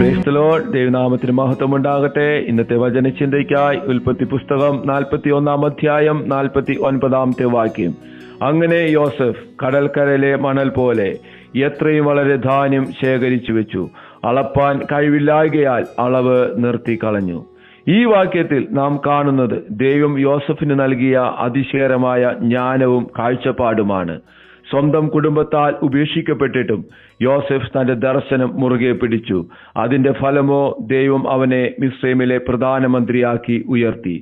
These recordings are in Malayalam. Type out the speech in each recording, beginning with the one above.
Praise the Lord. ദൈവനാമത്തിന് മഹത്വം ഉണ്ടാകട്ടെ. ഇന്നത്തെ വചനചിന്തയ്ക്കായി ഉൽപ്പത്തി പുസ്തകം 41 അധ്യായം 49 വാക്യം. അങ്ങനെ യോസഫ് കടൽക്കരയിലെ മണൽ പോലെ എത്രയും വളരെ ധാന്യം ശേഖരിച്ചു വെച്ചു, അളപ്പാൻ കഴിവില്ലായ്കയാൽ അളവ് നിർത്തിക്കളഞ്ഞു. ഈ വാക്യത്തിൽ നാം കാണുന്നത് ദൈവം യോസഫിന് നൽകിയ അതിശയകരമായ ജ്ഞാനവും കാഴ്ചപ്പാടുമാണ്. സ്വന്തം കുടുംബത്താൽ ഉപേക്ഷിക്കപ്പെട്ടിട്ടും യോസഫ് തന്റെ ദർശനം മുറുകെ പിടിച്ചു. അതിന്റെ ഫലമോ ദൈവം അവനെ മിസ്രൈമിലെ പ്രധാനമന്ത്രിയാക്കി ഉയർത്തി.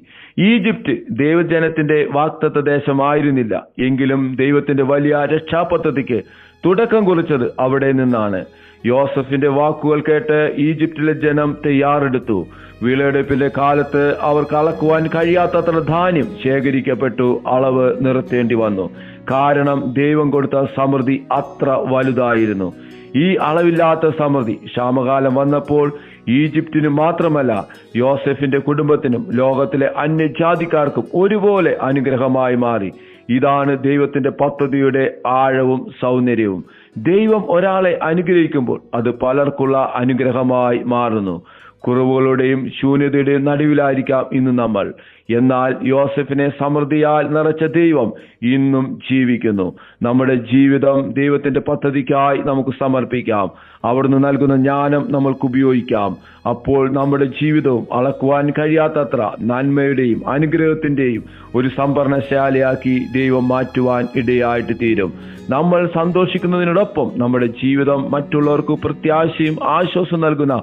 ഈജിപ്റ്റ് ദൈവജനത്തിന്റെ വാഗ്ദത്ത ദേശമായിരുന്നില്ല, എങ്കിലും ദൈവത്തിന്റെ വലിയ രക്ഷാപദ്ധതിക്ക് തുടക്കം കുറിച്ചത് അവിടെ നിന്നാണ്. യോസഫിന്റെ വാക്കുകൾ കേട്ട് ഈജിപ്തിലെ ജനം തയ്യാറെടുത്തു. വിളവെടുപ്പിന്റെ കാലത്ത് അവർക്ക് അളക്കുവാൻ കഴിയാത്തത്ര ധാന്യം ശേഖരിക്കപ്പെട്ടു. അളവ് നിർത്തേണ്ടി വന്നു. കാരണം ദൈവം കൊടുത്ത സമൃദ്ധി അത്ര വലുതായിരുന്നു. ഈ അളവില്ലാത്ത സമൃദ്ധി ക്ഷാമകാലം വന്നപ്പോൾ ഈജിപ്തിന് മാത്രമല്ല, യോസഫിന്റെ കുടുംബത്തിനും ലോകത്തിലെ അന്യജാതിക്കാർക്കും ഒരുപോലെ അനുഗ്രഹമായി മാറി. ഇതാണ് ദൈവത്തിന്റെ പദ്ധതിയുടെ ആഴവും സൗന്ദര്യവും. ദൈവം ഒരാളെ അനുഗ്രഹിക്കുമ്പോൾ അത് പലർക്കുള്ള അനുഗ്രഹമായി മാറുന്നു. കുറവുകളുടെയും ശൂന്യതയുടെയും നടുവിലായിരിക്കാം ഇന്ന് നമ്മൾ. എന്നാൽ യോസഫിനെ സമൃദ്ധിയാൽ നിറച്ച ദൈവം ഇന്നും ജീവിക്കുന്നു. നമ്മുടെ ജീവിതം ദൈവത്തിന്റെ പദ്ധതിക്കായി നമുക്ക് സമർപ്പിക്കാം. അവിടുന്ന് നൽകുന്ന ജ്ഞാനം നമ്മൾക്ക് ഉപയോഗിക്കാം. അപ്പോൾ നമ്മുടെ ജീവിതവും അളക്കുവാൻ കഴിയാത്തത്ര നന്മയുടെയും അനുഗ്രഹത്തിന്റെയും ഒരു സംഭരണശാലയാക്കി ദൈവം മാറ്റുവാൻ ഇടയായിട്ട് തീരും. നമ്മൾ സന്തോഷിക്കുന്നതിനോടൊപ്പം നമ്മുടെ ജീവിതം മറ്റുള്ളവർക്ക് പ്രത്യാശയും ആശ്വാസം നൽകുന്ന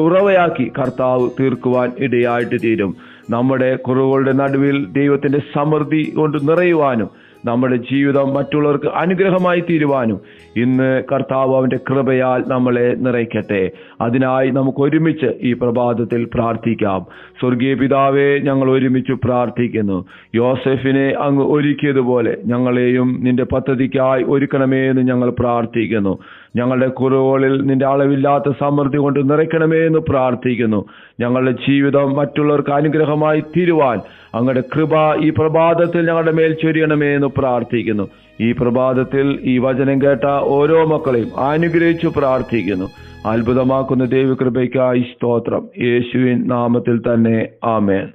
ഉറവയാക്കി കർത്താവ് തീർക്കുവാൻ ഇടയായിട്ട് തീരും. നമ്മുടെ കുറവുകളുടെ നടുവിൽ ദൈവത്തിന്റെ സമൃദ്ധി കൊണ്ട് നിറയുവാനും നമ്മുടെ ജീവിതം മറ്റുള്ളവർക്ക് അനുഗ്രഹമായി തീരുവാനും ഇന്ന് കർത്താവ് അവന്റെ കൃപയാൽ നമ്മളെ നിറയ്ക്കട്ടെ. അതിനായി നമുക്ക് ഒരുമിച്ച് ഈ പ്രഭാതത്തിൽ പ്രാർത്ഥിക്കാം. സ്വർഗീയ പിതാവേ, ഞങ്ങൾ ഒരുമിച്ച് പ്രാർത്ഥിക്കുന്നു. യോസഫിനെ അങ്ങ് ഒരുക്കിയതുപോലെ ഞങ്ങളെയും നിന്റെ പദ്ധതിക്കായി ഒരുക്കണമേ എന്ന് ഞങ്ങൾ പ്രാർത്ഥിക്കുന്നു. ഞങ്ങളുടെ കുറവുകളിൽ നിന്റെ അളവില്ലാത്ത സമൃദ്ധി കൊണ്ട് നിറയ്ക്കണമേ എന്ന് പ്രാർത്ഥിക്കുന്നു. ഞങ്ങളുടെ ജീവിതം മറ്റുള്ളവർക്ക് അനുഗ്രഹമായി തീരുവാൻ അങ്ങയുടെ കൃപ ഈ പ്രഭാതത്തിൽ ഞങ്ങളുടെ മേൽ ചൊരിയണമേ എന്ന് പ്രാർത്ഥിക്കുന്നു. ഈ പ്രഭാതത്തിൽ ഈ വചനം കേട്ട ഓരോ മക്കളെയും അനുഗ്രഹിച്ചു പ്രാർത്ഥിക്കുന്നു. അത്ഭുതമാക്കുന്ന ദൈവകൃപയ്ക്കായി സ്തോത്രം. യേശുവിൻ നാമത്തിൽ തന്നെ ആമേൻ.